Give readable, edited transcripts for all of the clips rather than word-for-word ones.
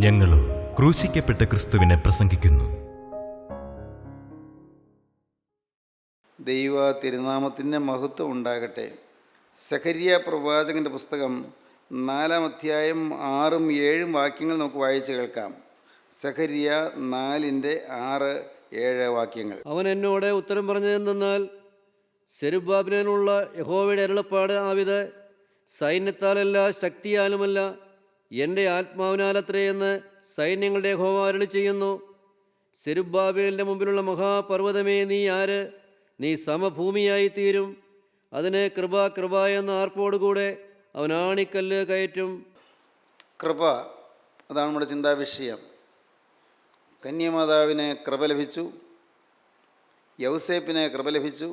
ഞങ്ങളും ക്രൂശിക്കപ്പെട്ട ക്രിസ്തുവിനെ പ്രസംഗിക്കുന്നു. ദൈവ തിരുനാമത്തിൻ്റെ മഹത്വം ഉണ്ടാകട്ടെ. സഖരിയ പ്രവാചകൻ്റെ പുസ്തകം 4-ാം അധ്യായം 6-ഉം 7-ഉം വാക്യങ്ങൾ നമുക്ക് വായിച്ച് കേൾക്കാം. സഖരിയ 4:6-7 വാക്യങ്ങൾ. അവൻ എന്നോട് ഉത്തരം പറഞ്ഞതെന്തെന്നാൽ, സെരുബ്ബാബേലിനുള്ള യഹോവയുടെ അരുളപ്പാട് ആവിത്, സൈന്യത്താലല്ല ശക്തിയാലുമല്ല എൻ്റെ ആത്മാവിനാലത്രേ എന്ന് സൈന്യങ്ങളുടെ യഹോവ അരുളി ചെയ്യുന്നു. സെരുബ്ബാബേലിൻ്റെ മുമ്പിലുള്ള മഹാപർവ്വതമേ, നീ ആര്? നീ സമഭൂമിയായി തീരും. അതിന് കൃപ കൃപ എന്ന ആർപ്പോടുകൂടെ അവൻ ആണിക്കല്ല് കയറ്റും. കൃപ, അതാണ് നമ്മുടെ ചിന്താവിഷയം. കന്യമാതാവിന് കൃപ ലഭിച്ചു, യൗസേപ്പിന് കൃപ ലഭിച്ചു,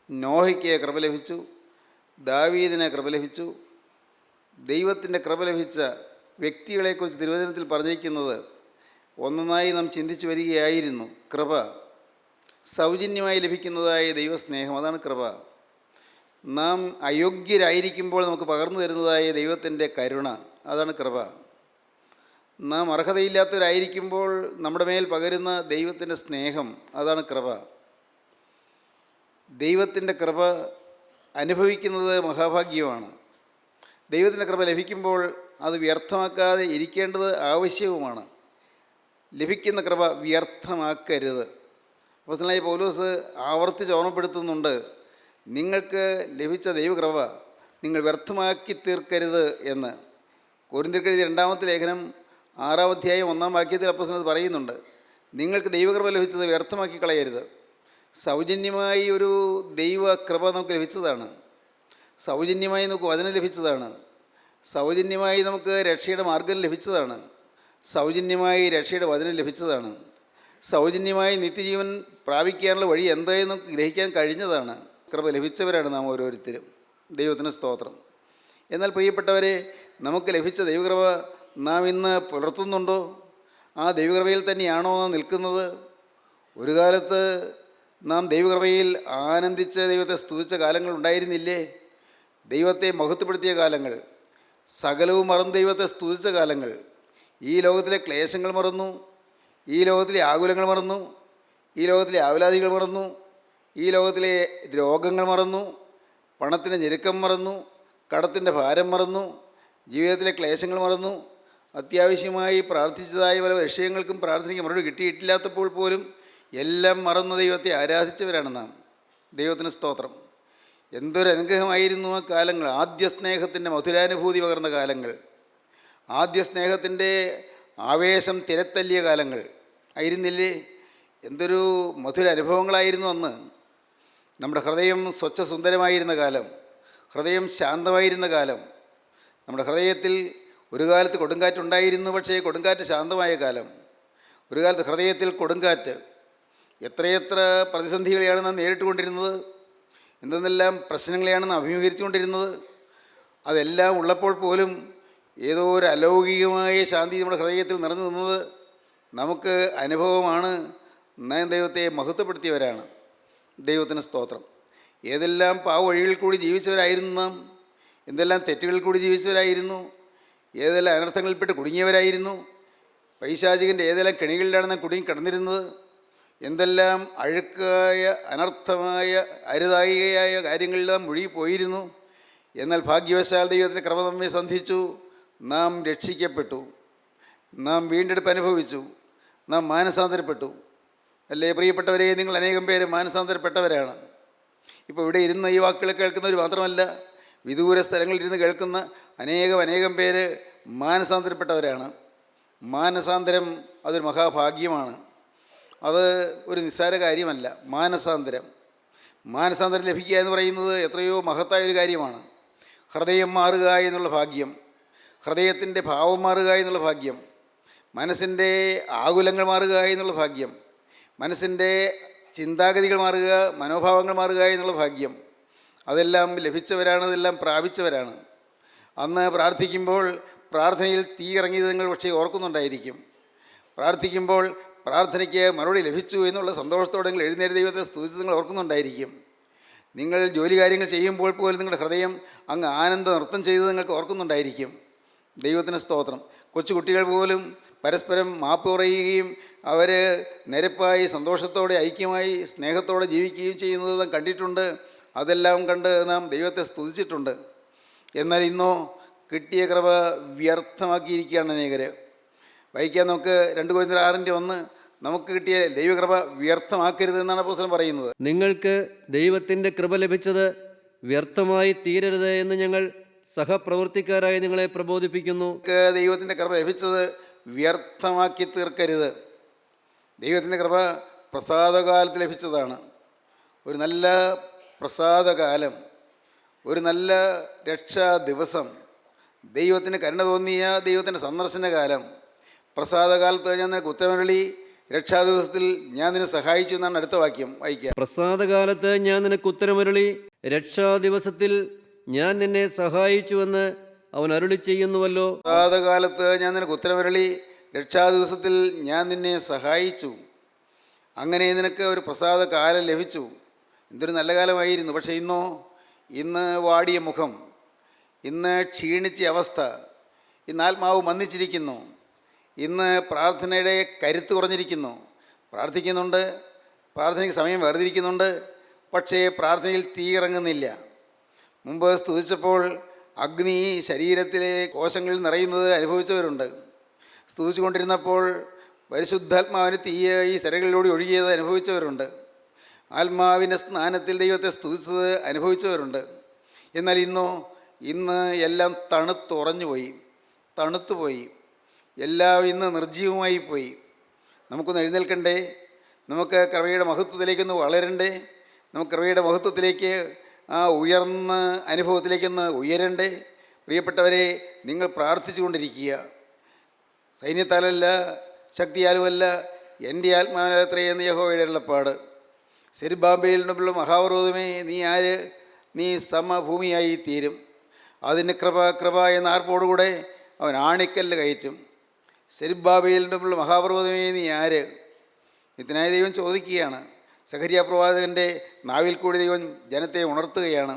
നോഹയ്ക്ക് കൃപ ലഭിച്ചു, ദാവീദിന് കൃപ ലഭിച്ചു. ദൈവത്തിൻ്റെ കൃപ ലഭിച്ച വ്യക്തികളെക്കുറിച്ച് തിരുവചനത്തിൽ പറഞ്ഞിരിക്കുന്നത് ഒന്നൊന്നായി നാം ചിന്തിച്ചു വരികയായിരുന്നു. കൃപ, സൗജന്യമായി ലഭിക്കുന്നതായ ദൈവസ്നേഹം, അതാണ് കൃപ. നാം അയോഗ്യരായിരിക്കുമ്പോൾ നമുക്ക് പകർന്നു തരുന്നതായ ദൈവത്തിൻ്റെ കരുണ, അതാണ് കൃപ. നാം അർഹതയില്ലാത്തവരായിരിക്കുമ്പോൾ നമ്മുടെ മേൽ പകരുന്ന ദൈവത്തിൻ്റെ സ്നേഹം, അതാണ് കൃപ. ദൈവത്തിൻ്റെ കൃപ അനുഭവിക്കുന്നത് മഹാഭാഗ്യമാണ്. ദൈവത്തിൻ്റെ കൃപ ലഭിക്കുമ്പോൾ അത് വ്യർത്ഥമാക്കാതെ ഇരിക്കേണ്ടത് ആവശ്യവുമാണ്. ലഭിക്കുന്ന കൃപ വ്യർത്ഥമാക്കരുത്. അപ്പോസ്തലനായ പൗലോസ് ആവർത്തിച്ച് ഓർമ്മപ്പെടുത്തുന്നുണ്ട്, നിങ്ങൾക്ക് ലഭിച്ച ദൈവകൃപ നിങ്ങൾ വ്യർത്ഥമാക്കി തീർക്കരുത് എന്ന്. കൊരിന്ത്യർക്ക് എഴുതിയ 2-ാമത്തെ ലേഖനം 6-ാം അധ്യായം 1-ാം വാക്യത്തിൽ അപ്പോസ്തലൻ പറയുന്നുണ്ട്, നിങ്ങൾക്ക് ദൈവകൃപ ലഭിച്ചത് വ്യർത്ഥമാക്കി കളയരുത്. സൗജന്യമായി ഒരു ദൈവകൃപ നമുക്ക് ലഭിച്ചതാണ്. സൗജന്യമായി നമുക്ക് വചനം ലഭിച്ചതാണ്. സൗജന്യമായി നമുക്ക് രക്ഷയുടെ മാർഗം ലഭിച്ചതാണ്. സൗജന്യമായി രക്ഷയുടെ വചനം ലഭിച്ചതാണ്. സൗജന്യമായി നിത്യജീവൻ പ്രാപിക്കാനുള്ള വഴി എന്തായെന്ന് നമുക്ക് ഗ്രഹിക്കാൻ കഴിഞ്ഞതാണ്. കൃപ ലഭിച്ചവരാണ് നാം ഓരോരുത്തരും. ദൈവത്തിന് സ്തോത്രം. എന്നാൽ പ്രിയപ്പെട്ടവരെ, നമുക്ക് ലഭിച്ച ദൈവകൃപ നാം ഇന്ന് പുലർത്തുന്നുണ്ടോ? ആ ദൈവകൃപയിൽ തന്നെയാണോ നാം നിൽക്കുന്നത്? ഒരു കാലത്ത് നാം ദൈവകൃപയിൽ ആനന്ദിച്ച് ദൈവത്തെ സ്തുതിച്ച കാലങ്ങൾ ഉണ്ടായിരുന്നില്ലേ? ദൈവത്തെ മഹത്വപ്പെടുത്തിയ കാലങ്ങൾ, സകലവും മറന്ന് ദൈവത്തെ സ്തുതിച്ച കാലങ്ങൾ. ഈ ലോകത്തിലെ ക്ലേശങ്ങൾ മറന്നു, ഈ ലോകത്തിലെ ആകുലങ്ങൾ മറന്നു, ഈ ലോകത്തിലെ ആവലാതികൾ മറന്നു, ഈ ലോകത്തിലെ രോഗങ്ങൾ മറന്നു, പണത്തിൻ്റെ ഞെരുക്കം മറന്നു, കടത്തിൻ്റെ ഭാരം മറന്നു, ജീവിതത്തിലെ ക്ലേശങ്ങൾ മറന്നു. അത്യാവശ്യമായി പ്രാർത്ഥിച്ചതായ പല വിഷയങ്ങൾക്കും പ്രാർത്ഥനയ്ക്ക് മറുപടി കിട്ടിയിട്ടില്ലാത്തപ്പോൾ പോലും എല്ലാം മറന്ന ദൈവത്തെ ആരാധിച്ചവരാണ് നാം. ദൈവത്തിന് സ്തോത്രം. എന്തൊരു അനുഗ്രഹമായിരുന്നു ആ കാലങ്ങൾ. ആദ്യ സ്നേഹത്തിൻ്റെ മധുരാനുഭൂതി പകർന്ന കാലങ്ങൾ, ആദ്യ സ്നേഹത്തിൻ്റെ ആവേശം തിരത്തല്ലിയ കാലങ്ങൾ ആയിരുന്നില്ലേ? എന്തൊരു മധുര അനുഭവങ്ങളായിരുന്നു അന്ന്. നമ്മുടെ ഹൃദയം സ്വച്ഛസുന്ദരമായിരുന്ന കാലം, ഹൃദയം ശാന്തമായിരുന്ന കാലം. നമ്മുടെ ഹൃദയത്തിൽ ഒരു കാലത്ത് കൊടുങ്കാറ്റുണ്ടായിരുന്നു, പക്ഷേ കൊടുങ്കാറ്റ് ശാന്തമായ കാലം. ഒരു കാലത്ത് ഹൃദയത്തിൽ കൊടുങ്കാറ്റ്. എത്രയെത്ര പ്രതിസന്ധികളെയാണ് നാം നേരിട്ടുകൊണ്ടിരുന്നത്, എന്തെന്നെല്ലാം പ്രശ്നങ്ങളെയാണ് നാം അഭിമുഖീകരിച്ചുകൊണ്ടിരുന്നത്. അതെല്ലാം ഉള്ളപ്പോൾ പോലും ഏതോ ഒരു അലൗകികമായ ശാന്തി നമ്മുടെ ഹൃദയത്തിൽ നിറഞ്ഞു നിന്നത് നമുക്ക് അനുഭവമാണ്. നാം ദൈവത്തെ മഹത്വപ്പെടുത്തിയവരാണ്. ദൈവത്തിന് സ്തോത്രം. ഏതെല്ലാം പാവവഴികളിൽ കൂടി ജീവിച്ചവരായിരുന്നു നാം, എന്തെല്ലാം തെറ്റുകളിൽ കൂടി ജീവിച്ചവരായിരുന്നു, ഏതെല്ലാം അനർത്ഥങ്ങളിൽപ്പെട്ട് കുടുങ്ങിയവരായിരുന്നു. പൈശാചികൻ്റെ ഏതെല്ലാം കെണികളിലാണ് നാം കുടുങ്ങി കിടന്നിരുന്നത്. എന്തെല്ലാം അഴുക്കായ അനർത്ഥമായ അരുതായികയായ കാര്യങ്ങളിൽ നാം മുഴുകിപ്പോയിരുന്നു. എന്നാൽ ഭാഗ്യവശാൽ ദൈവത്തിൻ്റെ കൃപ നമ്മെ സന്ധിച്ചു. നാം രക്ഷിക്കപ്പെട്ടു, നാം വീണ്ടെടുപ്പ് അനുഭവിച്ചു, നാം മാനസാന്തരപ്പെട്ടു. അല്ലേ പ്രിയപ്പെട്ടവരെ, നിങ്ങൾ അനേകം പേര് മാനസാന്തരപ്പെട്ടവരാണ്. ഇപ്പോൾ ഇവിടെ ഇരുന്ന് ഈ വാക്കുകൾ കേൾക്കുന്നവർ മാത്രമല്ല, വിദൂര സ്ഥലങ്ങളിലിരുന്ന് കേൾക്കുന്ന അനേകം പേര് മാനസാന്തരപ്പെട്ടവരാണ്. മാനസാന്തരം അതൊരു മഹാഭാഗ്യമാണ്. അത് ഒരു നിസ്സാര കാര്യമല്ല. മാനസാന്തരം ലഭിക്കുക എന്ന് പറയുന്നത് എത്രയോ മഹത്തായ ഒരു കാര്യമാണ്. ഹൃദയം മാറുക എന്നുള്ള ഭാഗ്യം, ഹൃദയത്തിൻ്റെ ഭാവം മാറുക എന്നുള്ള ഭാഗ്യം, മനസ്സിൻ്റെ ആകുലങ്ങൾ മാറുക എന്നുള്ള ഭാഗ്യം, മനസ്സിൻ്റെ ചിന്താഗതികൾ മാറുക, മനോഭാവങ്ങൾ മാറുക എന്നുള്ള ഭാഗ്യം, അതെല്ലാം ലഭിച്ചവരാണ്, അതെല്ലാം പ്രാപിച്ചവരാണ്. അന്ന് പ്രാർത്ഥിക്കുമ്പോൾ പ്രാർത്ഥനയിൽ തീ ഇറങ്ങിയത് നിങ്ങൾ പക്ഷേ ഓർക്കുന്നുണ്ടായിരിക്കും. പ്രാർത്ഥിക്കുമ്പോൾ പ്രാർത്ഥനയ്ക്ക് മറുപടി ലഭിച്ചു എന്നുള്ള സന്തോഷത്തോടെ നിങ്ങൾ എഴുന്നേറ്റ് ദൈവത്തെ സ്തുതിച്ച് നിങ്ങൾ ഓർക്കുന്നുണ്ടായിരിക്കും. നിങ്ങൾ ജോലി കാര്യങ്ങൾ ചെയ്യുമ്പോൾ പോലും നിങ്ങളുടെ ഹൃദയം അങ്ങ് ആനന്ദ നൃത്തം ചെയ്ത് നിങ്ങൾക്ക് ഓർക്കുന്നുണ്ടായിരിക്കും. ദൈവത്തിന് സ്തോത്രം. കൊച്ചുകുട്ടികൾ പോലും പരസ്പരം മാപ്പ് പറയുകയും അവർ നിരപ്പായി സന്തോഷത്തോടെ ഐക്യമായി സ്നേഹത്തോടെ ജീവിക്കുകയും ചെയ്യുന്നത് നാം കണ്ടിട്ടുണ്ട്. അതെല്ലാം കണ്ട് നാം ദൈവത്തെ സ്തുതിച്ചിട്ടുണ്ട്. എന്നാൽ ഇന്നോ കിട്ടിയ കൃപ വ്യർത്ഥമാക്കിയിരിക്കുകയാണ് അനേകർ. വായിക്കാൻ നമുക്ക് 2 കൊരിന്ത്യർ 6:1 നമുക്ക് കിട്ടിയ ദൈവകൃപ വ്യർത്ഥമാക്കരുതെന്നാണ് അപ്പോസ്തലൻ പറയുന്നത്. നിങ്ങൾക്ക് ദൈവത്തിൻ്റെ കൃപ ലഭിച്ചത് വ്യർത്ഥമായി തീരരുത് എന്ന് ഞങ്ങൾ സഹപ്രവർത്തിക്കാരായി നിങ്ങളെ പ്രബോധിപ്പിക്കുന്നു. ദൈവത്തിൻ്റെ കൃപ ലഭിച്ചത് വ്യർത്ഥമാക്കി തീർക്കരുത്. ദൈവത്തിൻ്റെ കൃപ പ്രസാദകാലത്ത് ലഭിച്ചതാണ്. ഒരു നല്ല പ്രസാദകാലം, ഒരു നല്ല രക്ഷാ ദിവസം, ദൈവത്തിന് കരുണ തോന്നിയ ദൈവത്തിൻ്റെ സന്ദർശന കാലം. പ്രസാദകാലത്ത് ഞാൻ നിനക്ക് ഉത്തരമരുളി, രക്ഷാ ദിവസത്തിൽ ഞാൻ നിന്നെ സഹായിച്ചു എന്നാണ് അടുത്ത വാക്യം വായിക്കുക. പ്രസാദകാലത്ത് ഞാൻ നിനക്ക് ഉത്തരമരുളി, രക്ഷാ ദിവസത്തിൽ ഞാൻ നിന്നെ സഹായിച്ചുവെന്ന് അവൻ അരുളി ചെയ്യുന്നുവല്ലോ. പ്രസാദകാലത്ത് ഞാൻ നിനക്ക് ഉത്തരമരുളി, രക്ഷാ ദിവസത്തിൽ ഞാൻ നിന്നെ സഹായിച്ചു. അങ്ങനെ നിനക്ക് ഒരു പ്രസാദ കാലം ലഭിച്ചു. എന്തൊരു നല്ല കാലമായിരുന്നു. പക്ഷേ ഇന്ന് വാടിയ മുഖം, ഇന്ന് ക്ഷീണിച്ച അവസ്ഥ, ഇന്ന് ആത്മാവ് മന്ദിച്ചിരിക്കുന്നു. ഇന്ന് പ്രാർത്ഥനയുടെ കരുത്ത് കുറഞ്ഞിരിക്കുന്നു. പ്രാർത്ഥിക്കുന്നുണ്ട്, പ്രാർത്ഥനയ്ക്ക് സമയം വേർതിരിക്കുന്നുണ്ട്, പക്ഷേ പ്രാർത്ഥനയിൽ തീ ഇറങ്ങുന്നില്ല. മുമ്പ് സ്തുതിച്ചപ്പോൾ അഗ്നി ശരീരത്തിലെ കോശങ്ങളിൽ നിറയുന്നത് അനുഭവിച്ചവരുണ്ട്. സ്തുതിച്ചു കൊണ്ടിരുന്നപ്പോൾ പരിശുദ്ധാത്മാവിന് തീയ് ഈ സിരകളിലൂടെ ഒഴുകിയത് അനുഭവിച്ചവരുണ്ട്. ആത്മാവിൻ്റെ സ്നാനത്തിൽ ദൈവത്തെ സ്തുതിച്ചത് അനുഭവിച്ചവരുണ്ട്. എന്നാൽ ഇന്ന് എല്ലാം തണുത്തുപോയി. എല്ലാം ഇന്ന് നിർജ്ജീവമായി പോയി. നമുക്കൊന്ന് എഴുന്നേൽക്കണ്ടേ? നമുക്ക് കൃപയുടെ മഹത്വത്തിലേക്കൊന്ന് വളരണ്ടേ? നമുക്ക് കൃപയുടെ മഹത്വത്തിലേക്ക്, ആ ഉയർന്ന അനുഭവത്തിലേക്കൊന്ന് ഉയരണ്ടേ? പ്രിയപ്പെട്ടവരെ, നിങ്ങൾ പ്രാർത്ഥിച്ചു കൊണ്ടിരിക്കുക. സൈന്യത്താലല്ല, ശക്തിയാലുമല്ല, എൻ്റെ ആത്മാവിനത്രേ എന്ന് യഹോവയുടെ അരുളപ്പാട്. സെരുബ്ബാബേലിന് മുമ്പുള്ള മഹാപർവ്വതമേ, നീ ആര്? നീ സമഭൂമിയായി തീരും. അതിന് കൃപ എന്ന ആർപ്പോടുകൂടെ അവൻ ആണിക്കല്ല് കയറ്റും. സെരുബ്ബാബേലിന് മുമ്പുള്ള മഹാപർവ്വതമേ, നീ ആര്? നിത്യനായ ദൈവം ചോദിക്കുകയാണ്. സഖരിയാ പ്രവാചകൻ്റെ നാവിൽ കൂടി ദൈവം ജനത്തെ ഉണർത്തുകയാണ്.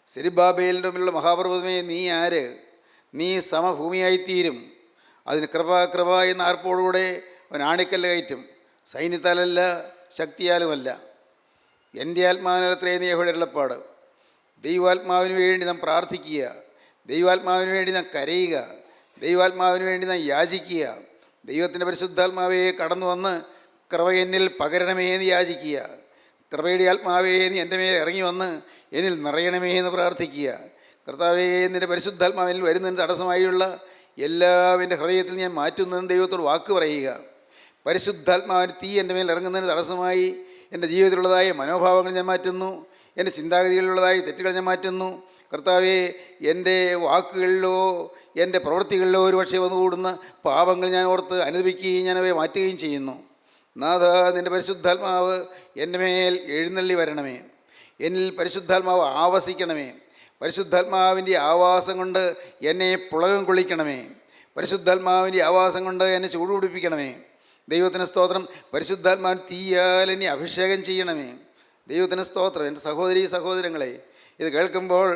സെരുബ്ബാബേലിന് മുമ്പുള്ള മഹാപർവ്വതമേ, നീ ആര്? നീ സമഭൂമിയായിത്തീരും. അതിന് കൃപ എന്ന ആർപ്പോടുകൂടെ അവൻ ആണിക്കല്ല് കയറ്റും. സൈന്യത്താലല്ല, ശക്തിയാലുമല്ല, എൻ്റെ ആത്മാവിനത്രേ എന്ന് യഹോവയുടെ അരുളപ്പാട്. ദൈവാത്മാവിന് വേണ്ടി നാം പ്രാർത്ഥിക്കുക, ദൈവാത്മാവിന് വേണ്ടി നാം കരയുക, ദൈവാത്മാവിന് വേണ്ടി നാം യാചിക്കുക. ദൈവത്തിൻ്റെ പരിശുദ്ധാത്മാവേ കടന്നു വന്ന് കൃപ എന്നിൽ പകരണമേ എന്ന് യാചിക്കുക. കൃപയുടെ ആത്മാവേ നീ എൻ്റെ മേൽ ഇറങ്ങി വന്ന് എന്നിൽ നിറയണമേ എന്ന് പ്രാർത്ഥിക്കുക. കർത്താവേ, നിൻ്റെ പരിശുദ്ധാത്മാവിൽ വരുന്നതിന് തടസ്സമായുള്ള എല്ലാം എൻ്റെ ഹൃദയത്തിൽ ഞാൻ മാറ്റുന്നതെന്ന് ദൈവത്തോട് വാക്ക് പറയുക. പരിശുദ്ധാത്മാവിന് തീ എൻ്റെ മേൽ ഇറങ്ങുന്നതിന് തടസ്സമായി എൻ്റെ ജീവിതത്തിലുള്ളതായ മനോഭാവങ്ങൾ ഞാൻ മാറ്റുന്നു. എൻ്റെ ചിന്താഗതികളിലുള്ളതായ തെറ്റുകൾ ഞാൻ മാറ്റുന്നു. കർത്താവേ, എൻ്റെ വാക്കുകളിലോ എൻ്റെ പ്രവൃത്തികളിലോ ഒരു പക്ഷേ വന്നുകൂടുന്ന പാപങ്ങൾ ഞാൻ ഓർത്ത് അനുദപിക്കുകയും ഞാൻ അവയെ മാറ്റുകയും ചെയ്യുന്നു. നാഥ, നിൻ്റെ പരിശുദ്ധാത്മാവ് എൻ്റെ മേൽ എഴുന്നള്ളി വരണമേ. എന്നിൽ പരിശുദ്ധാത്മാവ് ആവസിക്കണമേ. പരിശുദ്ധാത്മാവിൻ്റെ ആവാസം കൊണ്ട് എന്നെ പുളകം കൊള്ളിക്കണമേ. പരിശുദ്ധാത്മാവിൻ്റെ ആവാസം കൊണ്ട് എന്നെ ചൂടുപിടിപ്പിക്കണമേ. ദൈവത്തിന് സ്തോത്രം. പരിശുദ്ധാത്മാവിന് തീയാൽ എന്നെ അഭിഷേകം ചെയ്യണമേ. ദൈവത്തിന് സ്തോത്രം. എൻ്റെ സഹോദരങ്ങളെ, ഇത് കേൾക്കുമ്പോൾ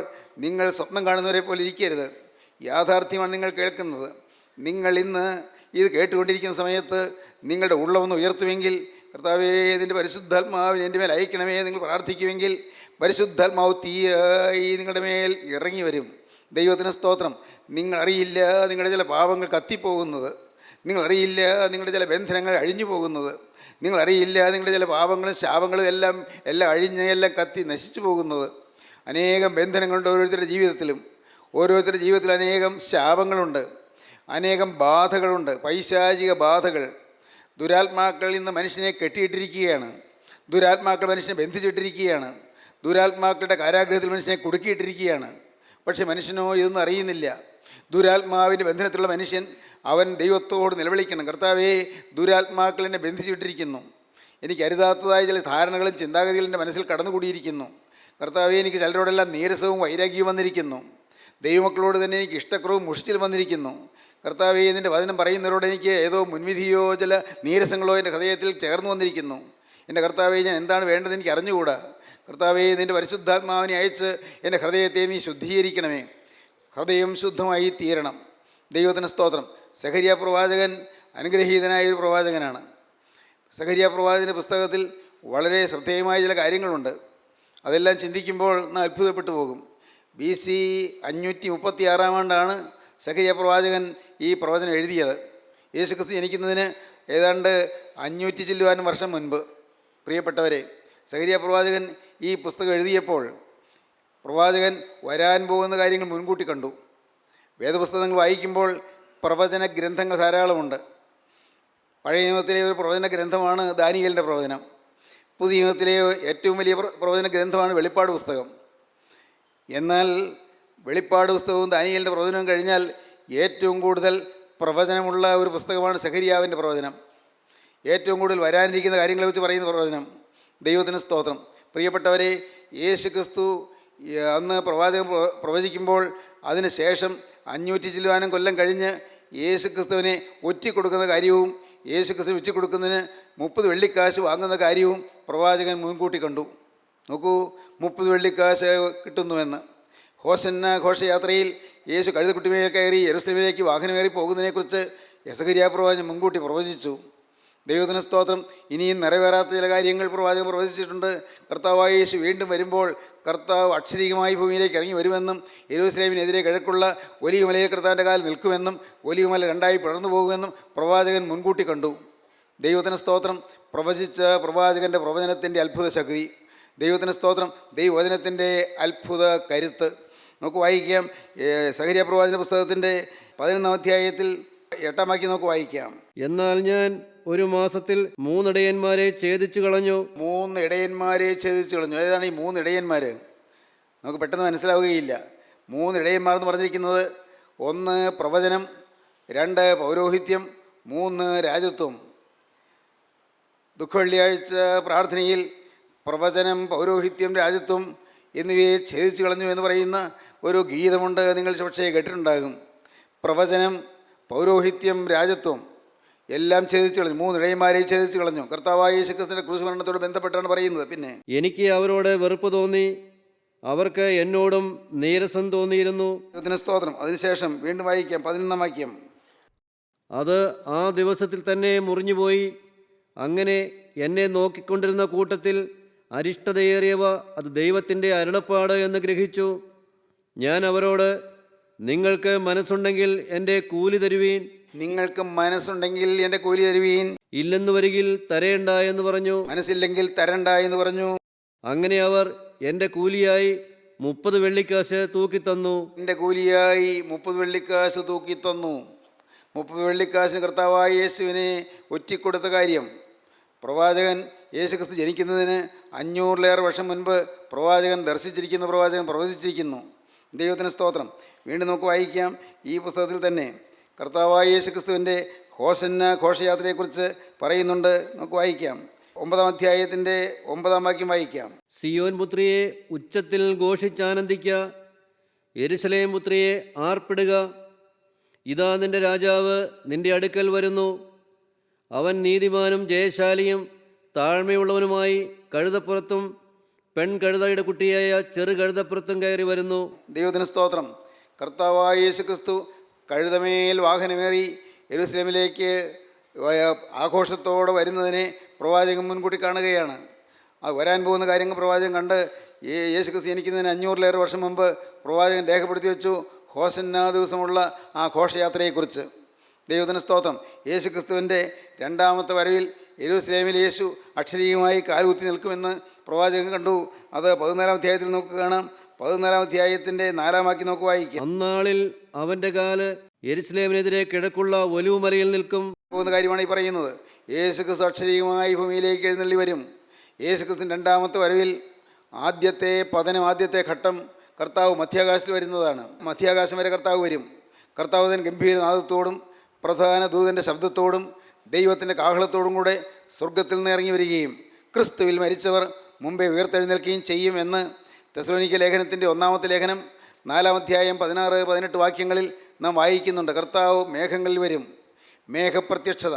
നിങ്ങൾ സ്വപ്നം കാണുന്നവരെ പോലെ ഇരിക്കരുത്. യാഥാർത്ഥ്യമാണ് നിങ്ങൾ കേൾക്കുന്നത്. നിങ്ങൾ ഇന്ന് ഇത് കേട്ടുകൊണ്ടിരിക്കുന്ന സമയത്ത് നിങ്ങളുടെ ഉള്ളമൊന്ന് ഉയർത്തുമെങ്കിൽ, കർത്താവേ, ഇതിൻ്റെ പരിശുദ്ധാത്മാവിന് എൻ്റെ മേൽ അയക്കണമേ നിങ്ങൾ പ്രാർത്ഥിക്കുമെങ്കിൽ, പരിശുദ്ധാത്മാവ് തീയായി നിങ്ങളുടെ മേൽ ഇറങ്ങി വരും. ദൈവത്തിന് സ്തോത്രം. നിങ്ങളറിയില്ല നിങ്ങളുടെ ചില പാപങ്ങൾ കത്തിപ്പോകുന്നത്. നിങ്ങളറിയില്ല നിങ്ങളുടെ ചില ബന്ധനങ്ങൾ അഴിഞ്ഞു പോകുന്നത്. നിങ്ങളറിയില്ല നിങ്ങളുടെ ചില പാപങ്ങളും ശാപങ്ങളും എല്ലാം അഴിഞ്ഞ് എല്ലാം കത്തി നശിച്ചു പോകുന്നത്. അനേകം ബന്ധനങ്ങളുണ്ട് ഓരോരുത്തരുടെ ജീവിതത്തിലും. ഓരോരുത്തരുടെ ജീവിതത്തിൽ അനേകം ശാപങ്ങളുണ്ട്, അനേകം ബാധകളുണ്ട്, പൈശാചിക ബാധകൾ. ദുരാത്മാക്കൾ ഇന്ന് മനുഷ്യനെ കെട്ടിയിട്ടിരിക്കുകയാണ്. ദുരാത്മാക്കൾ മനുഷ്യനെ ബന്ധിച്ചിട്ടിരിക്കുകയാണ്. ദുരാത്മാക്കളുടെ കാരാഗ്രഹത്തിൽ മനുഷ്യനെ കുടുക്കിയിട്ടിരിക്കുകയാണ്. പക്ഷെ മനുഷ്യനോ ഇതൊന്നും അറിയുന്നില്ല. ദുരാത്മാവിൻ്റെ ബന്ധനത്തിലുള്ള മനുഷ്യൻ അവൻ ദൈവത്തോട് നിലവിളിക്കണം. കർത്താവേ, ദുരാത്മാക്കൾ എന്നെ ബന്ധിച്ചിട്ടിരിക്കുന്നു. എനിക്ക് അരുതാത്തതായ ചില ധാരണകളും ചിന്താഗതികളും എൻ്റെ മനസ്സിൽ കടന്നുകൂടിയിരിക്കുന്നു. കർത്താവേ, എനിക്ക് ചിലരോടെല്ലാം നീരസവും വൈരാഗ്യവും വന്നിരിക്കുന്നു. ദൈവമക്കളോട് തന്നെ എനിക്ക് ഇഷ്ടക്കുറവും മുഷിച്ചിൽ വന്നിരിക്കുന്നു. കർത്താവേ, നിൻ്റെ വചനം പറയുന്നവരോട് എനിക്ക് ഏതോ മുൻവിധിയോ ചില നീരസങ്ങളോ എൻ്റെ ഹൃദയത്തിൽ ചേർന്ന് വന്നിരിക്കുന്നു. എൻ്റെ കർത്താവേ, ഞാൻ എന്താണ് വേണ്ടത് എനിക്ക് അറിഞ്ഞുകൂടാ. കർത്താവേ, നിൻ്റെ പരിശുദ്ധാത്മാവിനെ അയച്ച് എൻ്റെ ഹൃദയത്തെ നീ ശുദ്ധീകരിക്കണമേ. ഹൃദയം ശുദ്ധമായി തീരണം. ദൈവത്തിന് സ്തോത്രം. സഖരിയ പ്രവാചകൻ അനുഗ്രഹീതനായ ഒരു പ്രവാചകനാണ്. സഖരിയ പ്രവാചകൻ്റെ പുസ്തകത്തിൽ വളരെ ശ്രദ്ധേയമായ ചില കാര്യങ്ങളുണ്ട്. അതെല്ലാം ചിന്തിക്കുമ്പോൾ നാം അത്ഭുതപ്പെട്ടു പോകും. BC 536 സഖരിയ പ്രവാചകൻ ഈ പ്രവചനം എഴുതിയത്. യേശുക്രിസ്തു ജനിക്കുന്നതിന് ഏതാണ്ട് 500 ചില്ലുവാനും വർഷം മുൻപ്. പ്രിയപ്പെട്ടവരെ, സഖരിയ പ്രവാചകൻ ഈ പുസ്തകം എഴുതിയപ്പോൾ പ്രവാചകൻ വരാൻ പോകുന്ന കാര്യങ്ങൾ മുൻകൂട്ടി കണ്ടു. വേദപുസ്തകങ്ങൾ വായിക്കുമ്പോൾ പ്രവചന ഗ്രന്ഥങ്ങൾ ധാരാളമുണ്ട്. പഴയ നിയമത്തിലെ ഒരു പ്രവചന ഗ്രന്ഥമാണ് ദാനിയേലിൻ്റെ പ്രവചനം. പുതിയ നിയമത്തിലെ ഏറ്റവും വലിയ പ്രവചന ഗ്രന്ഥമാണ് വെളിപ്പാട് പുസ്തകം. എന്നാൽ വെളിപ്പാട് പുസ്തകവും ദാനിയേലിൻ്റെ പ്രവചനവും കഴിഞ്ഞാൽ ഏറ്റവും കൂടുതൽ പ്രവചനമുള്ള ഒരു പുസ്തകമാണ് സഖരിയാവിൻ്റെ പ്രവചനം. ഏറ്റവും കൂടുതൽ വരാനിരിക്കുന്ന കാര്യങ്ങളെ വെച്ച് പറയുന്ന പ്രവചനം. ദൈവത്തിന് സ്തോത്രം. പ്രിയപ്പെട്ടവരെ, യേശുക്രിസ്തു അന്ന് പ്രവാചകൻ പ്രവചിക്കുമ്പോൾ അതിന് ശേഷം 500 ചില്ലുവാനും കൊല്ലം കഴിഞ്ഞ് യേശുക്രിസ്തുവിനെ ഒറ്റിക്കൊടുക്കുന്ന കാര്യവും യേശുക്രിസ്തു ഒറ്റിക്കൊടുക്കുന്നതിന് 30 വെള്ളിക്കാശ് വാങ്ങുന്ന കാര്യവും പ്രവാചകൻ മുൻകൂട്ടി കണ്ടു. നോക്കൂ, 30 വെള്ളിക്കാശ് കിട്ടുന്നുവെന്ന്. ഹോസന്ന ഘോഷയാത്രയിൽ യേശു കഴുതക്കുട്ടിമേൽ കയറി യെരൂശലേമിലേക്ക് വാഹനമേറി പോകുന്നതിനെക്കുറിച്ച് സഖരിയ പ്രവാചകൻ മുൻകൂട്ടി പ്രവചിച്ചു. ദൈവത്തിന് സ്തോത്രം. ഇനിയും നിറവേറാത്ത ചില കാര്യങ്ങൾ പ്രവാചകൻ പ്രവചിച്ചിട്ടുണ്ട്. കർത്താവായ യേശു വീണ്ടും വരുമ്പോൾ കർത്താവ് അക്ഷരീകമായി ഭൂമിയിലേക്ക് ഇറങ്ങി വരുമെന്നും യെരൂശലേമിനെതിരെ കിഴക്കുള്ള ഒലിവ് മലയിൽ കർത്താവിൻ്റെ കാലിൽ നിൽക്കുമെന്നും ഒലിവ് മല 2 പിളർന്നു പോകുമെന്നും പ്രവാചകൻ മുൻകൂട്ടി കണ്ടു. ദൈവത്തിന് സ്തോത്രം. പ്രവചിച്ച പ്രവാചകൻ്റെ പ്രവചനത്തിൻ്റെ അത്ഭുത ശക്തി. ദൈവത്തിന് സ്തോത്രം. ദൈവവചനത്തിൻ്റെ അത്ഭുത കരുത്ത് നമുക്ക് വായിക്കാം. സഖരിയ പ്രവാചന പുസ്തകത്തിൻ്റെ 11-ാം അധ്യായത്തിൽ 8-ാം വാക്യം നമുക്ക് വായിക്കാം. എന്നാൽ ഞാൻ ഒരു മാസത്തിൽ 3 ഇടയന്മാരെ ഛേദിച്ചു കളഞ്ഞു. 3 ഇടയന്മാരെ ഛേദിച്ചു കളഞ്ഞു. ഏതാണ് ഈ 3 ഇടയന്മാർ? നമുക്ക് പെട്ടെന്ന് മനസ്സിലാവുകയില്ല. 3 ഇടയന്മാർ എന്ന് പറഞ്ഞിരിക്കുന്നത് 1 പ്രവചനം, 2 പൗരോഹിത്യം, 3 രാജത്വം. ദുഃഖവെള്ളിയാഴ്ച പ്രാർത്ഥനയിൽ പ്രവചനം, പൗരോഹിത്യം, രാജത്വം എന്നിവയെ ഛേദിച്ചു കളഞ്ഞു എന്ന് പറയുന്ന ഒരു ഗീതമുണ്ട്. നിങ്ങൾ പക്ഷേ കേട്ടിട്ടുണ്ടാകും. പ്രവചനം, പൗരോഹിത്യം, രാജത്വം എല്ലാം ഛേദിച്ചു കളഞ്ഞു. 3 ഇടയന്മാരെ ഛേദിച്ചു കളഞ്ഞു. കർത്താവായ യേശുക്രിസ്തുവിന്റെ ക്രൂശ് മരണത്തോട് ബന്ധപ്പെട്ടാണ് പറയുന്നത്. പിന്നെ എനിക്ക് അവരോട് വെറുപ്പ് തോന്നി, അവർക്ക് എന്നോടും നീരസം തോന്നിയിരുന്നു. ദൈവത്തിന് സ്തോത്രം. അതിനുശേഷം വീണ്ടും വായിക്കാം 11-ാം വാക്യം. അത് ആ ദിവസത്തിൽ തന്നെ മുറിഞ്ഞുപോയി. അങ്ങനെ എന്നെ നോക്കിക്കൊണ്ടിരുന്ന കൂട്ടത്തിൽ അരിഷ്ടതയേറിയവ അത് ദൈവത്തിൻ്റെ അരുളപ്പാട് എന്ന് ഗ്രഹിച്ചു. ഞാൻ അവരോട്, നിങ്ങൾക്ക് മനസ്സുണ്ടെങ്കിൽ എൻ്റെ കൂലി തരുവീൻ. നിങ്ങൾക്ക് മനസ്സുണ്ടെങ്കിൽ എൻ്റെ കൂലി തരുവീൻ. ഇല്ലെന്ന് വരികിൽ തരേണ്ട എന്ന് പറഞ്ഞു. മനസ്സില്ലെങ്കിൽ തരണ്ട എന്ന് പറഞ്ഞു. അങ്ങനെ അവർ എൻ്റെ കൂലിയായി 30 വെള്ളിക്കാശ് തൂക്കിത്തന്നു. എൻ്റെ കൂലിയായി 30 വെള്ളിക്കാശ് തൂക്കി തന്നു. 30 വെള്ളിക്കാശിന് കർത്താവായ യേശുവിനെ ഒറ്റിക്കൊടുത്ത കാര്യം പ്രവാചകൻ യേശുക്രിസ്തു ജനിക്കുന്നതിന് 500-ലേറെ വർഷം മുൻപ് പ്രവാചകൻ ദർശിച്ചിരിക്കുന്നു, പ്രവാചകൻ പ്രവചിച്ചിരിക്കുന്നു. ദൈവത്തിന് സ്തോത്രം. വീണ്ടും നമുക്ക് വായിക്കാം. ഈ പുസ്തകത്തിൽ തന്നെ കർത്താവായ യേശുക്രിസ്തുവിൻ്റെ ഹോസന്ന ഘോഷയാത്രയെക്കുറിച്ച് പറയുന്നുണ്ട്. നമുക്ക് വായിക്കാം. 9-ാം അധ്യായത്തിൻ്റെ 9-ാം വാക്യം വായിക്കാം. സിയോൻ പുത്രിയെ ഉച്ചത്തിൽ ഘോഷിച്ചാനന്ദിക്ക, യെരൂശലേം പുത്രിയെ ആർപ്പിടുക. ഇതാ നിന്റെ രാജാവ് നിന്റെ അടുക്കൽ വരുന്നു. അവൻ നീതിമാനും ജയശാലിയും താഴ്മയുള്ളവനുമായി കഴുതപ്പുറത്തും പെൺകഴുതയുടെ കുട്ടിയായ ചെറു കഴുതപ്പുറത്തും കയറി വരുന്നു. ദൈവത്തിന് സ്തോത്രം. കർത്താവായ യേശുക്രിസ്തു കഴുതമേൽ വാഹനമേറി യെരൂശലേമിലേക്ക് ആഘോഷത്തോടെ വരുന്നതിനെ പ്രവാചകൻ മുൻകൂട്ടി കാണുകയാണ്. ആ വരാൻ പോകുന്ന കാര്യങ്ങൾ പ്രവാചകൻ കണ്ട് യേശുക്രിസ്തു ജനിക്കുന്നതിന് 500-ലേറെ വർഷം മുമ്പ് പ്രവാചകൻ രേഖപ്പെടുത്തി വെച്ചു ഹോസന്ന ദിവസമുള്ള ആ ഘോഷയാത്രയെക്കുറിച്ച്. ദൈവത്തിന് സ്തോത്രം. യേശുക്രിസ്തുവിൻ്റെ 2-ാമത്തെ വരവിൽ യെരൂശലേമിൽ യേശു അക്ഷരീയമായി കാലുകുത്തി നിൽക്കുമെന്ന് പ്രവാചകൻ കണ്ടു. അത് 14-ാം അധ്യായത്തിൽ നമുക്ക് കാണാം. 14-ാം അധ്യായത്തിൻ്റെ 4-ാം വാക്യം നമുക്ക് വായിക്കാം. അന്നാളിൽ അവൻ്റെ കാല് യെരൂശലേമിനെതിരെ കിഴക്കുള്ള ഒലിവ് മലയിൽ നിൽക്കും. പോകുന്ന കാര്യമാണ് ഈ പറയുന്നത്. യേശുക്രിസ്തു അക്ഷരീയമായി ഭൂമിയിലേക്ക് എഴുന്നള്ളി വരും. യേശുക്രിസ്തുവിൻ്റെ 2-ാമത്തെ വരവിൽ ആദ്യത്തെ പതനം, ആദ്യത്തെ ഘട്ടം കർത്താവ് മധ്യാകാശത്തിൽ വരുന്നതാണ്. മധ്യാകാശം വരെ കർത്താവ് വരും. കർത്താവ് തന്നെ ഗംഭീരനാദത്തോടും പ്രധാന ദൂതൻ്റെ ശബ്ദത്തോടും ദൈവത്തിൻ്റെ കാഹളത്തോടും കൂടെ സ്വർഗത്തിൽ നിന്ന് ഇറങ്ങി വരികയും ക്രിസ്തുവിൽ മരിച്ചവർ മുമ്പേ ഉയർത്തെഴുന്നേൽക്കുകയും ചെയ്യും എന്ന് തെസ്സലോനിക്ക ലേഖനത്തിൻ്റെ 1-ാമത്തെ ലേഖനം 4-ാം അധ്യായം 16-18 വാക്യങ്ങളിൽ നാം വായിക്കുന്നുണ്ട്. കർത്താവ് മേഘങ്ങളിൽ വരും. മേഘപ്രത്യക്ഷത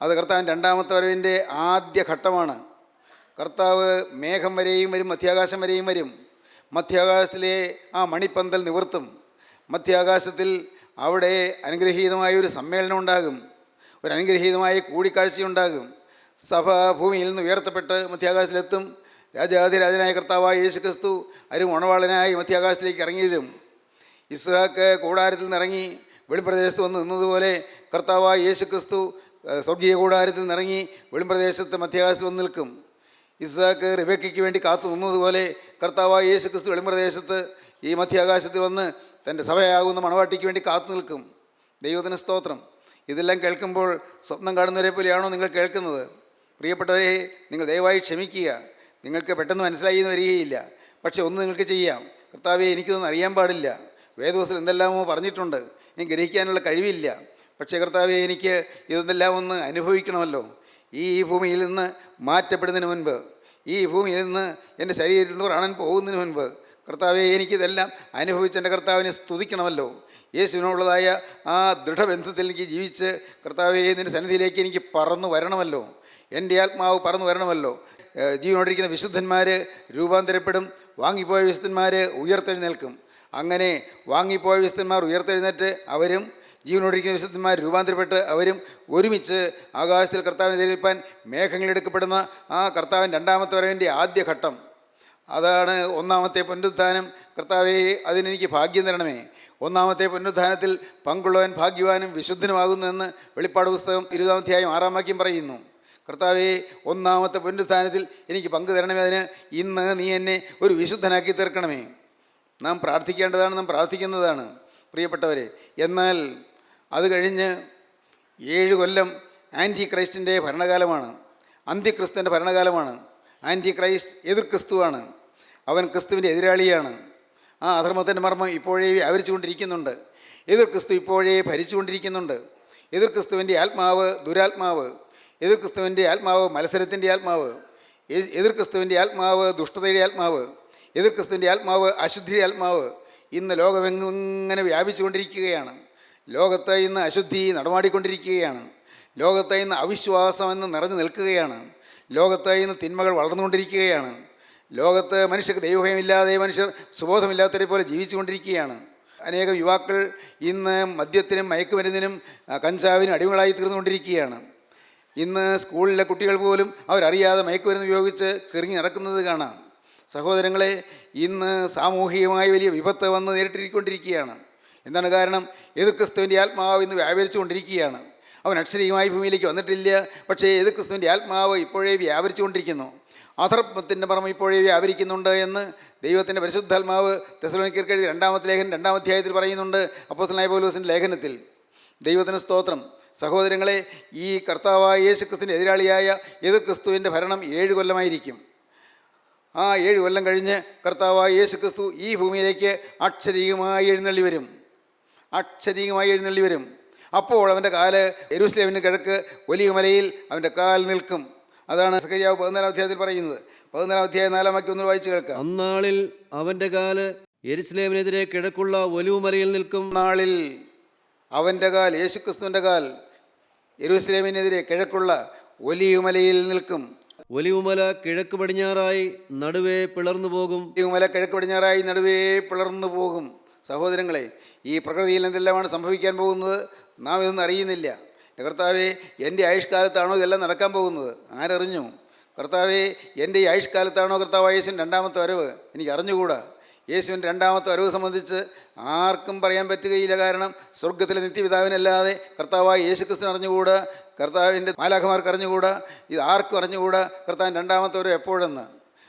അത് കർത്താവിൻ്റെ 2-ാമത്തെ വരവിൻ്റെ ആദ്യ ഘട്ടമാണ്. കർത്താവ് മേഘം വരെയും വരും, മധ്യാകാശം വരെയും വരും. മധ്യാകാശത്തിലെ ആ മണിപ്പന്തൽ നിവർത്തും. മധ്യാകാശത്തിൽ അവിടെ അനുഗ്രഹീതമായ ഒരു സമ്മേളനം ഉണ്ടാകും, ഒരു അനുഗ്രഹീതമായ കൂടിക്കാഴ്ചയുണ്ടാകും. സഭ ഭൂമിയിൽ നിന്ന് ഉയർത്തപ്പെട്ട് മധ്യാകാശത്തിലെത്തും. രാജാതിരാജനായ കർത്താവായ യേശു ക്രിസ്തു ഉണവാളനായി മധ്യാകാശത്തിലേക്ക് ഇറങ്ങി വരും. ഇസ്ഹാക്ക് കൂടാരത്തിൽ നിന്നിറങ്ങി വെളിമ്പ്രദേശത്ത് വന്ന് നിന്നതുപോലെ കർത്താവായ യേശു ക്രിസ്തു സ്വർഗീയ കൂടാരത്തിൽ നിന്നിറങ്ങി വെളിമ്പ്രദേശത്ത് മധ്യാകാശത്ത് വന്ന് നിൽക്കും. ഇസ്ഹാക്ക് റിബെക്കയ്ക്ക് വേണ്ടി കാത്തു നിന്നതുപോലെ കർത്താവായ യേശു ക്രിസ്തു വെളിമ്പ്രദേശത്ത് ഈ മധ്യാകാശത്തിൽ വന്ന് തൻ്റെ സഭയാകുന്ന മണവാട്ടിക്ക് വേണ്ടി കാത്തു നിൽക്കും. ദൈവത്തിന് സ്തോത്രം. ഇതെല്ലാം കേൾക്കുമ്പോൾ സ്വപ്നം കാണുന്നവരെ പോലെയാണോ നിങ്ങൾ കേൾക്കുന്നത്? പ്രിയപ്പെട്ടവരെ, നിങ്ങൾ ദയവായി ക്ഷമിക്കുക. നിങ്ങൾക്ക് പെട്ടെന്ന് മനസ്സിലായി എന്ന് വരികയില്ല. പക്ഷേ ഒന്ന് നിങ്ങൾക്ക് ചെയ്യാം. കർത്താവെ, എനിക്കൊന്നും അറിയാൻ പാടില്ല, വേദവസ്തുത്തിൽ എന്തെല്ലാമോ പറഞ്ഞിട്ടുണ്ട്, എനിക്ക് ഗ്രഹിക്കാനുള്ള കഴിവില്ല. പക്ഷേ കർത്താവെ, എനിക്ക് ഇതെല്ലാം ഒന്ന് അനുഭവിക്കണമല്ലോ. ഈ ഭൂമിയിൽ നിന്ന് മാറ്റപ്പെടുന്നതിന് മുൻപ്, ഈ ഭൂമിയിൽ നിന്ന് എൻ്റെ ശരീരത്തിൽ നിന്ന് പ്രാണൻ പോകുന്നതിന് മുൻപ് കർത്താവെ, എനിക്കിതെല്ലാം അനുഭവിച്ച് എൻ്റെ കർത്താവിനെ സ്തുതിക്കണമല്ലോ. യേശുവിനുള്ളതായ ആ ദൃഢബന്ധത്തിൽ എനിക്ക് ജീവിച്ച് കർത്താവെ, നിൻ്റെ സന്നിധിയിലേക്ക് എനിക്ക് പറന്നു വരണമല്ലോ. എൻ്റെ ആത്മാവ് പറന്നു വരണമല്ലോ. ജീവനോടിരിക്കുന്ന വിശുദ്ധന്മാർ രൂപാന്തരപ്പെടും, വാങ്ങിപ്പോയ വിശുദ്ധന്മാർ ഉയർത്തെഴുന്നേൽക്കും. അങ്ങനെ വാങ്ങിപ്പോയ വിശുദ്ധന്മാർ ഉയർത്തെഴുന്നേറ്റ് അവരും ജീവനോടിരിക്കുന്ന വിശുദ്ധന്മാർ രൂപാന്തരപ്പെട്ട് അവരും ഒരുമിച്ച് ആകാശത്തിൽ കർത്താവിനെ എതിരേൽപ്പാൻ മേഘങ്ങളെടുക്കപ്പെടുന്ന ആ കർത്താവിൻ രണ്ടാമത്തെ വരവിൻ്റെ ആദ്യഘട്ടം, അതാണ് ഒന്നാമത്തെ പുനരുത്ഥാനം. കർത്താവേ, അതിനെനിക്ക് ഭാഗ്യം തരണമേ. ഒന്നാമത്തെ പുനരുത്ഥാനത്തിൽ പങ്കുള്ളവൻ ഭാഗ്യവാനും വിശുദ്ധനുമാകുന്നു എന്ന് വെളിപ്പാട് പുസ്തകം 20-ാം അധ്യായം 6-ാം വാക്യം പറയുന്നു. കർത്താവേ, ഒന്നാമത്തെ പുനരുത്ഥാനത്തിൽ എനിക്ക് പങ്കു തരണമേ. അതിന് ഇന്ന് നീ എന്നെ ഒരു വിശുദ്ധനാക്കി തീർക്കണമേ. നാം പ്രാർത്ഥിക്കേണ്ടതാണ്, നാം പ്രാർത്ഥിക്കുന്നതാണ് പ്രിയപ്പെട്ടവരെ. എന്നാൽ അത് കഴിഞ്ഞ് 7 കൊല്ലം ആൻറ്റി ക്രൈസ്റ്റിൻ്റെ ഭരണകാലമാണ്, അന്ത്യക്രിസ്തുവിൻ്റെ ഭരണകാലമാണ്. ആൻറ്റി ക്രൈസ്റ്റ് എതിർ ക്രിസ്തുവാണ്, അവൻ ക്രിസ്തുവിൻ്റെ എതിരാളിയാണ്. ആ അധർമ്മത്തിൻ്റെ മർമ്മം ഇപ്പോഴേ വ്യാപരിച്ചുകൊണ്ടിരിക്കുന്നുണ്ട്. എതിർ ക്രിസ്തു ഇപ്പോഴേ ഭരിച്ചുകൊണ്ടിരിക്കുന്നുണ്ട്. എതിർ ക്രിസ്തുവിൻ്റെ ആത്മാവ് ദുരാത്മാവ്, എതിർ ക്രിസ്തുവിൻ്റെ ആത്മാവ് മത്സരത്തിൻ്റെ ആത്മാവ്, എതിർ ക്രിസ്തുവിൻ്റെ ആത്മാവ് ദുഷ്ടതയുടെ ആത്മാവ്, എതിർ ക്രിസ്തുവിൻ്റെ ആത്മാവ് അശുദ്ധിയുടെ ആത്മാവ് ഇന്ന് ലോകമെങ്ങനെ വ്യാപിച്ചുകൊണ്ടിരിക്കുകയാണ്. ലോകത്ത് ഇന്ന് അശുദ്ധി നടമാടിക്കൊണ്ടിരിക്കുകയാണ്. ലോകത്ത് ഇന്ന് അവിശ്വാസം എന്ന് നിറഞ്ഞു നിൽക്കുകയാണ്. ലോകത്ത് ഇന്ന് തിന്മകൾ വളർന്നുകൊണ്ടിരിക്കുകയാണ്. ലോകത്ത് മനുഷ്യർക്ക് ദൈവഭയമില്ലാതെ മനുഷ്യർ സുബോധമില്ലാത്തവരെ പോലെ ജീവിച്ചുകൊണ്ടിരിക്കുകയാണ്. അനേകം യുവാക്കൾ ഇന്ന് മദ്യത്തിനും മയക്കുമരുന്നിനും കഞ്ചാവിനും അടിമകളായി തീർന്നുകൊണ്ടിരിക്കുകയാണ്. ഇന്ന് സ്കൂളിലെ കുട്ടികൾ പോലും അവരറിയാതെ മയക്കുമരുന്ന് ഉപയോഗിച്ച് കിറങ്ങി നടക്കുന്നത് കാണാം. സഹോദരങ്ങളെ, ഇന്ന് സാമൂഹികമായി വലിയ വിപത്ത് വന്ന് നേരിട്ടിരിക്കൊണ്ടിരിക്കുകയാണ്. എന്താണ് കാരണം? എതിർ ക്രിസ്തുവിൻ്റെ ആത്മാവ് ഇന്ന് വ്യാപരിച്ചു കൊണ്ടിരിക്കുകയാണ്. അവൻ അക്ഷരീയമായി ഭൂമിയിലേക്ക് വന്നിട്ടില്ല, പക്ഷേ എതിർ ക്രിസ്തുവിൻ്റെ ആത്മാവ് ഇപ്പോഴേ വ്യാപരിച്ചു കൊണ്ടിരിക്കുന്നു. അധർമ്മത്തിൻ്റെ മർമ്മം ഇപ്പോഴേ വ്യാപരിക്കുന്നുണ്ട് എന്ന് ദൈവത്തിൻ്റെ പരിശുദ്ധാത്മാവ് തെസ്സലോനിക്കർക്ക് എഴുതിയ 2-ാമത്തെ ലേഖനം 2-ാം അധ്യായത്തിൽ പറയുന്നുണ്ട്. അപ്പോസ്തലനായ പൗലോസിൻ്റെ ലേഖനത്തിൽ. ദൈവത്തിന് സ്തോത്രം. സഹോദരങ്ങളെ, ഈ കർത്താവായ യേശു ക്രിസ്തുവിൻ്റെ എതിരാളിയായ എതിർ ക്രിസ്തുവിൻ്റെ ഭരണം 7 കൊല്ലമായിരിക്കും. ആ 7 കൊല്ലം കഴിഞ്ഞ് കർത്താവായ യേശു ക്രിസ്തു ഈ ഭൂമിയിലേക്ക് അക്ഷരീകമായി എഴുന്നള്ളി വരും. അക്ഷരീകമായി എഴുന്നള്ളി വരും. അപ്പോൾ അവൻ്റെ കാല് യെരൂശലേമിന് കിഴക്ക് ഒലിവ് മലയിൽ അവൻ്റെ കാൽ നിൽക്കും. അതാണ് സഖറിയാവ് 14-ാം അധ്യായത്തിൽ പറയുന്നത്. 14-ാം അധ്യായം 4-ാം വാക്യം ഒന്ന് വായിച്ച് കേൾക്കാം. അന്നാളിൽ അവൻ്റെ കാല് യെരൂശലേമിനെതിരെ കിഴക്കുള്ള ഒലിവ് മലയിൽ നിൽക്കും. നാളിൽ അവൻ്റെ കാൽ, യേശുക്രിസ്തുവിൻ്റെ കാൽ യെരൂശലേമിനെതിരെ കിഴക്കുള്ള ഒലിവ് മലയിൽ നിൽക്കും. ഒലിവുമല കിഴക്ക് പടിഞ്ഞാറായി നടുവേ പിളർന്നു പോകും. ഒലിവുമല കിഴക്ക് പടിഞ്ഞാറായി നടുവേ പിളർന്നു പോകും. സഹോദരങ്ങളെ, ഈ പ്രകൃതിയിൽ എന്തെല്ലാമാണ് സംഭവിക്കാൻ പോകുന്നത് നാം ഇതൊന്നും അറിയുന്നില്ല. കർത്താവേ, എൻ്റെ ആയുഷ്കാലത്താണോ ഇതെല്ലാം നടക്കാൻ പോകുന്നത്? ആരറിഞ്ഞു? കർത്താവേ, എൻ്റെ ഈ ആയുഷ്കാലത്താണോ കർത്താവായ യേശുവിൻ്റെ 2-ാമത്തെ വരവ്? എനിക്ക് അറിഞ്ഞുകൂടാ. യേശുവിൻ്റെ 2-ാമത്തെ വരവ് സംബന്ധിച്ച് ആർക്കും പറയാൻ പറ്റുകയില്ല. കാരണം സ്വർഗത്തിലെ നിത്യപിതാവിനല്ലാതെ കർത്താവായ യേശു ക്രിസ്തുവിന് അറിഞ്ഞുകൂടാ, കർത്താവിൻ്റെ മാലാഖമാർക്ക് അറിഞ്ഞുകൂടാ, ഇത് ആർക്കും അറിഞ്ഞുകൂടാ കർത്താവിൻ്റെ 2-ാമത്തെ വരവ് എപ്പോഴെന്ന്.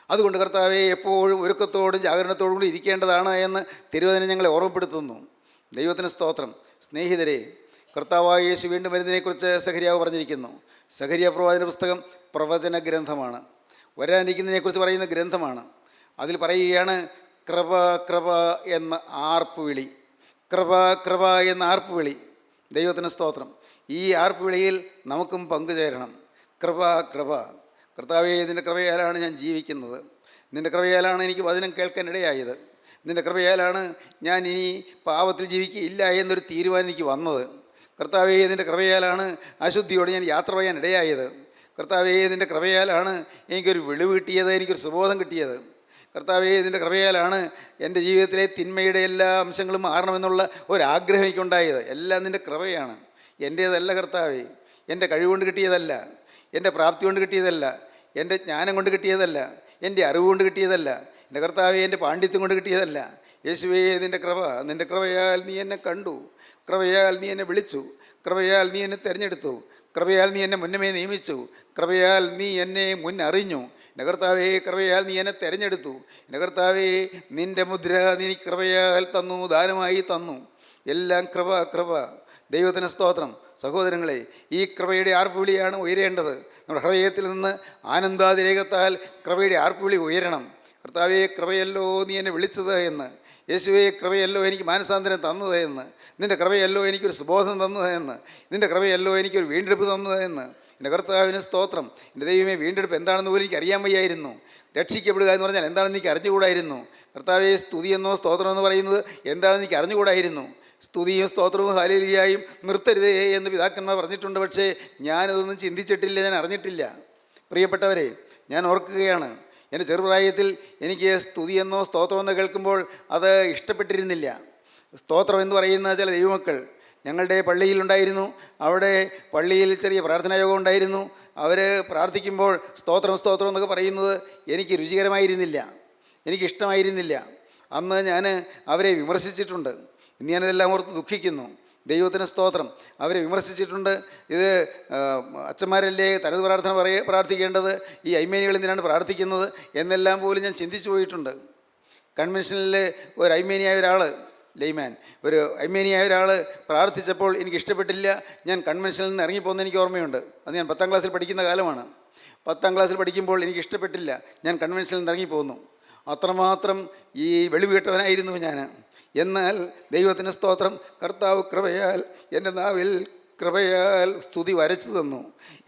അതുകൊണ്ട് കർത്താവെ, എപ്പോഴും ഒരുക്കത്തോടും ജാഗരണത്തോടും കൂടി ഇരിക്കേണ്ടതാണ് എന്ന് തിരുവചനം ഞങ്ങളെ ഓർമ്മപ്പെടുത്തുന്നു. ദൈവത്തിന് സ്തോത്രം. സ്നേഹിതരെ, കർത്താവായ യേശു വീണ്ടും വരുന്നതിനെക്കുറിച്ച് സഖറിയാവ് പറഞ്ഞിരിക്കുന്നു. സഖറിയ പ്രവാചകന്റെ പുസ്തകം പ്രവചന ഗ്രന്ഥമാണ്, വരാനിരിക്കുന്നതിനെക്കുറിച്ച് പറയുന്ന ഗ്രന്ഥമാണ്. അതിൽ പറയുകയാണ്, കൃപ കൃപ എന്ന ആർപ്പുവിളി, കൃപ കൃപ എന്ന ആർപ്പുവിളി. ദൈവത്തിന് സ്തോത്രം. ഈ ആർപ്പുവിളിയിൽ നമുക്കും പങ്കുചേരണം. കൃപ കൃപ. കർത്താവേ, നിൻ്റെ കൃപയാലാണ് ഞാൻ ജീവിക്കുന്നത്. നിൻ്റെ കൃപയാലാണ് എനിക്ക് വചനം കേൾക്കാൻ ഇടയായത്. നിൻ്റെ കൃപയാലാണ് ഞാൻ ഇനി പാപത്തിൽ ജീവിക്കുകയില്ല എന്നൊരു തീരുമാനം എനിക്ക് വന്നത്. കർത്താവേ, നിൻ്റെ കൃപയാലാണ് അശുദ്ധിയോട് ഞാൻ യാത്ര പറയാൻ ഇടയായത്. കർത്താവേ, നിൻ്റെ കൃപയാലാണ് എനിക്കൊരു വെളിവ് കിട്ടിയത്, എനിക്കൊരു സുബോധം കിട്ടിയത്. കർത്താവേ, നിൻ്റെ കൃപയാലാണ് എൻ്റെ ജീവിതത്തിലെ തിന്മയുടെ എല്ലാ അംശങ്ങളും മാറണമെന്നുള്ള ഒരാഗ്രഹം എനിക്കുണ്ടായത്. എല്ലാം നിൻ്റെ കൃപയാണ്, എൻ്റേതല്ല കർത്താവേ. എൻ്റെ കഴിവുകൊണ്ട് കിട്ടിയതല്ല, എൻ്റെ പ്രാപ്തി കൊണ്ട് കിട്ടിയതല്ല, എൻ്റെ ജ്ഞാനം കൊണ്ട് കിട്ടിയതല്ല, എൻ്റെ അറിവ് കൊണ്ട് കിട്ടിയതല്ല, എൻ്റെ കർത്താവേ എൻ്റെ പാണ്ഡിത്യം കൊണ്ട് കിട്ടിയതല്ല. യേശുവേ, നിൻ്റെ കൃപ, നിൻ്റെ കൃപയാൽ നീ എന്നെ കണ്ടു, കൃപയാൽ നീ എന്നെ വിളിച്ചു, കൃപയാൽ നീ എന്നെ തിരഞ്ഞെടുത്തു, കൃപയാൽ നീ എന്നെ മുന്നമേ നിയമിച്ചു, കൃപയാൽ നീ എന്നെ മുന്നറിഞ്ഞു. എൻ്റെ കർത്താവേ, കൃപയാൽ നീ എന്നെ തിരഞ്ഞെടുത്തു. എൻ്റെ കർത്താവേ, നിൻ്റെ മുദ്ര നീ കൃപയാൽ തന്നു, ദാനമായി തന്നു. എല്ലാം കൃപ, കൃപ. ദൈവത്തിന് സ്തോത്രം. സഹോദരങ്ങളെ, ഈ കൃപയുടെ ആർപ്പുവിളിയാണ് ഉയരേണ്ടത്. നമ്മുടെ ഹൃദയത്തിൽ നിന്ന് ആനന്ദാതിരേകത്താൽ കൃപയുടെ ആർപ്പുവിളി ഉയരണം. കർത്താവേ, കൃപയല്ലോ നീ എന്നെ വിളിച്ചത് എന്ന്. യേശുവേ, കൃപയല്ലോ എനിക്ക് മാനസാന്തരം തന്നത് എന്ന്. നിൻ്റെ കൃപയല്ലോ എനിക്കൊരു സുബോധം തന്നത് എന്ന്. നിൻ്റെ കൃപയല്ലോ എനിക്കൊരു വീണ്ടെടുപ്പ് തന്നത് എന്ന്. എൻ്റെ കർത്താവിന് സ്തോത്രം. എൻ്റെ ദൈവമേ, വീണ്ടെടുപ്പ് എന്താണെന്ന് പോലും എനിക്ക് അറിയാൻ വയ്യായിരുന്നു. രക്ഷിക്കപ്പെടുക എന്ന് പറഞ്ഞാൽ എന്താണെന്ന് എനിക്ക് അറിഞ്ഞുകൂടായിരുന്നു. കർത്താവേ, സ്തുതിയെന്നോ സ്തോത്രം എന്ന് പറയുന്നത് എന്താണെന്ന് എനിക്ക് അറിഞ്ഞുകൂടായിരുന്നു. സ്തുതിയും സ്തോത്രവും ഹല്ലേലൂയയും നിർത്തരുതേ എന്ന് പിതാക്കന്മാർ പറഞ്ഞിട്ടുണ്ട്. പക്ഷേ ഞാനതൊന്നും ചിന്തിച്ചിട്ടില്ല, ഞാൻ അറിഞ്ഞിട്ടില്ല. പ്രിയപ്പെട്ടവരെ, ഞാൻ ഓർക്കുകയാണ്, എൻ്റെ ചെറുപ്രായത്തിൽ എനിക്ക് സ്തുതിയെന്നോ സ്തോത്രമെന്നോ കേൾക്കുമ്പോൾ അത് ഇഷ്ടപ്പെട്ടിരുന്നില്ല. സ്തോത്രം എന്ന് പറയുന്ന ചില ദൈവമക്കൾ ഞങ്ങളുടെ പള്ളിയിലുണ്ടായിരുന്നു. അവിടെ പള്ളിയിൽ ചെറിയ പ്രാർത്ഥനായോഗം ഉണ്ടായിരുന്നു. അവർ പ്രാർത്ഥിക്കുമ്പോൾ സ്തോത്രം സ്തോത്രം എന്നൊക്കെ പറയുന്നത് എനിക്ക് രുചികരമായിരുന്നില്ല, എനിക്കിഷ്ടമായിരുന്നില്ല. അന്ന് ഞാൻ അവരെ വിമർശിച്ചിട്ടുണ്ട്. ഇന്ന് ഞാനിതെല്ലാം ഓർത്ത് ദുഃഖിക്കുന്നു. ദൈവത്തിന് സ്തോത്രം. അവരെ വിമർശിച്ചിട്ടുണ്ട്. ഇത് അച്ഛന്മാരല്ലേ തനത് പ്രാർത്ഥന പ്രാർത്ഥിക്കേണ്ടത്, ഈ ഐമേനികൾ എന്തിനാണ് പ്രാർത്ഥിക്കുന്നത് എന്നെല്ലാം പോലും ഞാൻ ചിന്തിച്ചു പോയിട്ടുണ്ട്. കൺവെൻഷനിൽ ഒരു ഐമേനിയായ ഒരാൾ, ലെയ്മാൻ, ഒരു ഐമേനിയായ ഒരാൾ പ്രാർത്ഥിച്ചപ്പോൾ എനിക്ക് ഇഷ്ടപ്പെട്ടില്ല. ഞാൻ കൺവെൻഷനിൽ നിന്ന് ഇറങ്ങിപ്പോകുന്ന എനിക്ക് ഓർമ്മയുണ്ട്. അത് ഞാൻ 10ാം ക്ലാസ്സിൽ പഠിക്കുന്ന കാലമാണ്. 10ാം ക്ലാസ്സിൽ പഠിക്കുമ്പോൾ എനിക്ക് ഇഷ്ടപ്പെട്ടില്ല, ഞാൻ കൺവെൻഷനിൽ നിന്ന് ഇറങ്ങിപ്പോന്നു. അത്രമാത്രം ഈ വെളിവ് കേട്ടവനായിരുന്നു ഞാൻ. എന്നാൽ ദൈവത്തിന് സ്തോത്രം, കർത്താവ് കൃപയാൽ എൻ്റെ നാവിൽ കൃപയാൽ സ്തുതി വരച്ചു തന്നു.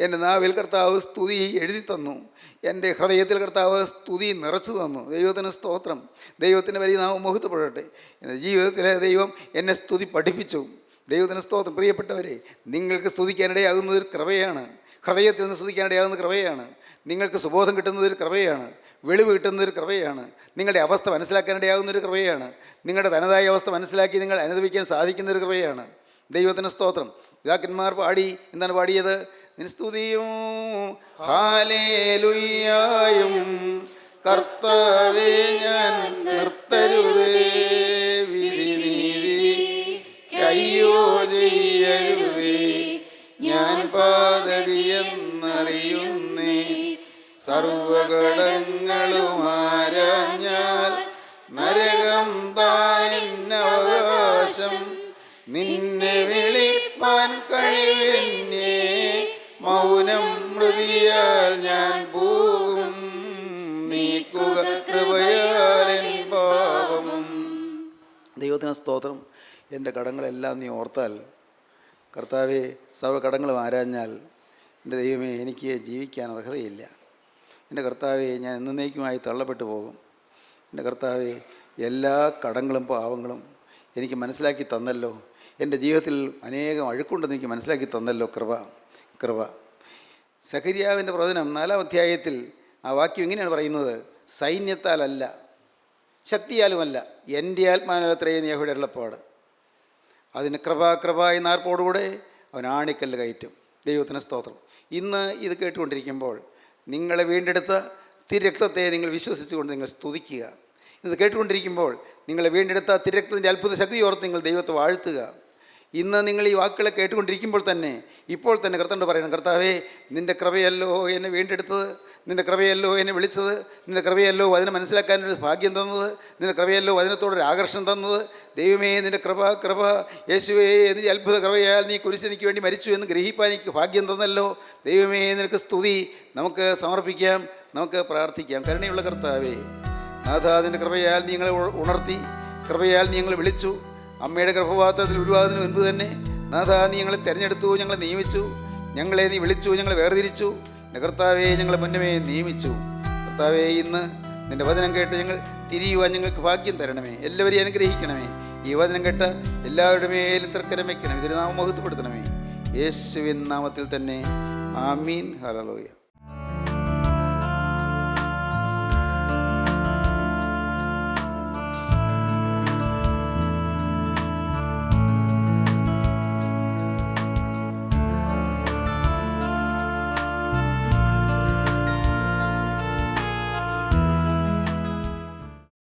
എൻ്റെ നാവിൽ കർത്താവ് സ്തുതി എഴുതി തന്നു. എൻ്റെ ഹൃദയത്തിൽ കർത്താവ് സ്തുതി നിറച്ചു തന്നു. ദൈവത്തിന് സ്തോത്രം. ദൈവത്തിൻ്റെ വലിയ നാമം മഹത്വപ്പെടട്ടെ. എൻ്റെ ജീവിതത്തിലെ ദൈവം എന്നെ സ്തുതി പഠിപ്പിച്ചു. ദൈവത്തിന് സ്തോത്രം. പ്രിയപ്പെട്ടവരെ, നിങ്ങൾക്ക് സ്തുതിക്കാനിടയാകുന്നത് ഒരു കൃപയാണ്. ഹൃദയത്തിൽ നിന്ന് സ്തുതിക്കാനിടയാകുന്ന കൃപയാണ്. നിങ്ങൾക്ക് സുബോധം കിട്ടുന്നതൊരു കൃപയാണ്. വെളിവ് കിട്ടുന്നതൊരു കൃപയാണ്. നിങ്ങളുടെ അവസ്ഥ മനസ്സിലാക്കാനിടയാകുന്നൊരു കൃപയാണ്. നിങ്ങളുടെ തനതായ അവസ്ഥ മനസ്സിലാക്കി നിങ്ങൾ അനുഭവിക്കാൻ സാധിക്കുന്നൊരു കൃപയാണ്. ദൈവത്തിന് സ്തോത്രം. പിതാക്കന്മാർ പാടി, എന്താണ് പാടിയത്? നിൻ സ്തുതിയും ഹല്ലേലൂയയും കർത്താവേ ഞാൻ നിർത്തരുതേ, വിധി നീതി കയ്യോ ചെയ്യരുതേ, ഞാൻ പാതകിയെന്നറിയുന്നേ, സർവകടങ്ങളുമാരാഞ്ഞാൽ നരകം താനിന്നവകാശം, നിന്നെ വിളിപ്പാൻ കഴിവെന്നേ, മൗനം മൃതിയാൽ ഞാൻ പോകും, നീക്കുക കൃപയാലെൻ പാപം. ദൈവത്തിന് സ്തോത്രം. എൻ്റെ കടങ്ങളെല്ലാം നീ ഓർത്താൽ, കർത്താവെ, സർവ്വ കടങ്ങളും ആരാഞ്ഞാൽ, എൻ്റെ ദൈവമേ, എനിക്ക് ജീവിക്കാൻ അർഹതയില്ല. എൻ്റെ കർത്താവെ, ഞാൻ എന്നേക്കുമായി തള്ളപ്പെട്ടു പോകും. എൻ്റെ കർത്താവെ, എല്ലാ കടങ്ങളും പാവങ്ങളും എനിക്ക് മനസ്സിലാക്കി തന്നല്ലോ. എൻ്റെ ജീവിതത്തിൽ അനേകം അഴുക്കുണ്ടെന്ന് എനിക്ക് മനസ്സിലാക്കി തന്നല്ലോ. കൃപ, കൃപ. സഖരിയാവിൻ്റെ പ്രവചനം 4-ാം അധ്യായത്തിൽ ആ വാക്യം ഇങ്ങനെയാണ് പറയുന്നത്: സൈന്യത്താലല്ല, ശക്തിയാലുമല്ല, എൻ്റെ ആത്മാവിനത്രയും യഹോവയുടെ അരുളപ്പാട്. അതിന് കൃപ, കൃപ എന്ന ആർപ്പോടുകൂടെ അവൻ ആണിക്കല്ല് കയറ്റും. ദൈവത്തിന് സ്തോത്രം. ഇന്ന് ഇത് കേട്ടുകൊണ്ടിരിക്കുമ്പോൾ നിങ്ങളെ വീണ്ടെടുത്ത തിരുരക്തത്തെ നിങ്ങൾ വിശ്വസിച്ചുകൊണ്ട് നിങ്ങൾ സ്തുതിക്കുക. ഇത് കേട്ടുകൊണ്ടിരിക്കുമ്പോൾ നിങ്ങളെ വീണ്ടെടുത്ത തിരുരക്തത്തിൻ്റെ അത്ഭുത ശക്തി ഓർത്ത് നിങ്ങൾ ദൈവത്തെ വാഴ്ത്തുക. ഇന്ന് നിങ്ങൾ ഈ വാക്കുകളെ കേട്ടുകൊണ്ടിരിക്കുമ്പോൾ തന്നെ, ഇപ്പോൾ തന്നെ കർത്താവിനോട് പറയണം: കർത്താവേ, നിൻ്റെ കൃപയല്ലോ എന്നെ വീണ്ടെടുത്തത്, നിൻ്റെ കൃപയല്ലോ എന്നെ വിളിച്ചത്, നിൻ്റെ കൃപയല്ലോ അതിനെ മനസ്സിലാക്കാനൊരു ഭാഗ്യം തന്നത്, നിൻ്റെ കൃപയല്ലോ അതിനത്തോടൊരു ആകർഷണം തന്നത്. ദൈവമേ, നിൻ്റെ കൃപ, കൃപ. യേശുവേ, നിൻ്റെ അത്ഭുത കൃപയാൽ നീ കുരിശെനിക്ക് വേണ്ടി മരിച്ചു എന്ന് ഗ്രഹിപ്പാൻ എനിക്ക് ഭാഗ്യം തന്നല്ലോ. ദൈവമേ, നിനക്ക് സ്തുതി. നമുക്ക് സമർപ്പിക്കാം, നമുക്ക് പ്രാർത്ഥിക്കാം. കരുണയുള്ള കർത്താവേ, നാഥാ, നിൻ്റെ കൃപയാൽ നീ ഞങ്ങളെ ഉണർത്തി, കൃപയാൽ നീ ഞങ്ങളെ വിളിച്ചു. അമ്മയുടെ ഗർഭപാത്രത്തിൽ ഉരുവാകുന്നതിന് മുൻപ് തന്നെ നാഥാ, നീ ഞങ്ങളെ തിരഞ്ഞെടുത്തു, ഞങ്ങളെ നിയമിച്ചു, ഞങ്ങളെ നീ വിളിച്ചു, ഞങ്ങളെ വേർതിരിച്ചു. എൻ്റെ കർത്താവേ, ഞങ്ങളെ മുന്നമേ നിയമിച്ചു. കർത്താവേ, ഇന്ന് നിൻ്റെ വചനം കേട്ട് ഞങ്ങൾ തിരിയുവാൻ ഞങ്ങൾക്ക് ഭാഗ്യം തരണമേ. എല്ലാവരെയും അനുഗ്രഹിക്കണമേ. ഈ വചനം കേട്ട എല്ലാവരുടെ മേലും തൃക്കരം വയ്ക്കണമേ. ഇതിന് നാമം മഹത്വപ്പെടുത്തണമേ. യേശുവിൻ നാമത്തിൽ തന്നെ. ആമീൻ. ഹല്ലേലൂയ.